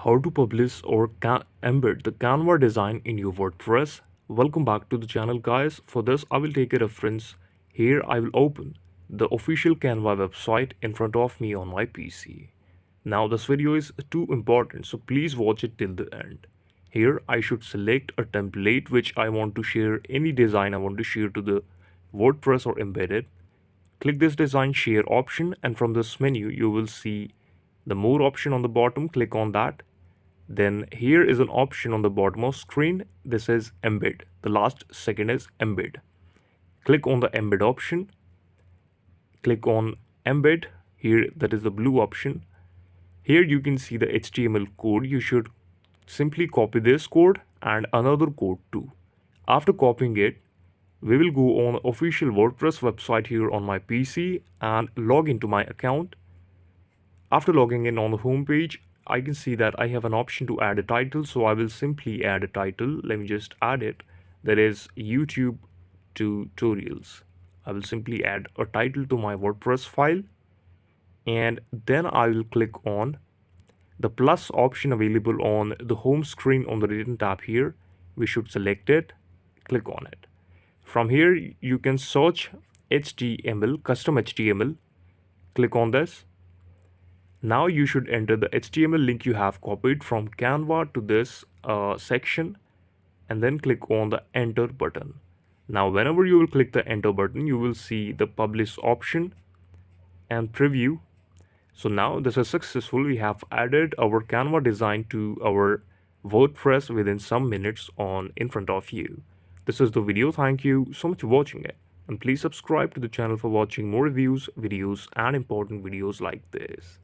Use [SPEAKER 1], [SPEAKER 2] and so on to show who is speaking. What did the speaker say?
[SPEAKER 1] How to publish or embed the Canva design in your WordPress. Welcome back to the channel, guys. For this I will take a reference. Here I will open the official Canva website in front of me on my PC. Now this video is too important, so please watch it till the end. Here I should select a template which I want to share, any design I want to share to the WordPress or embed it. Click this design share option, and from this menu you will see the more option on the bottom. Click on that. Then here is an option on the bottom of screen. This is embed. The last second is embed. Click on the embed option. Click on embed. Here, that is the blue option. Here you can see the HTML code. You should simply copy this code and another code too. After copying it, we will go on the official WordPress website here on my PC and log into my account. After logging in on the home page, I can see that I have an option to add a title, so I will simply add a title. Let me just add it. That is YouTube tutorials. I will simply add a title to my WordPress file, and then I will click on the plus option available on the home screen on the written tab here. We should select it, click on it. From here you can search HTML, custom HTML. Click on this. Now you should enter the HTML link you have copied from Canva to this section, and then click on the enter button. Now whenever you will click the enter button, you will see the publish option and preview. So now this is successful. We have added our Canva design to our WordPress within some minutes on in front of you. This is the video. Thank you so much for watching it, and please subscribe to the channel for watching more reviews, videos and important videos like this.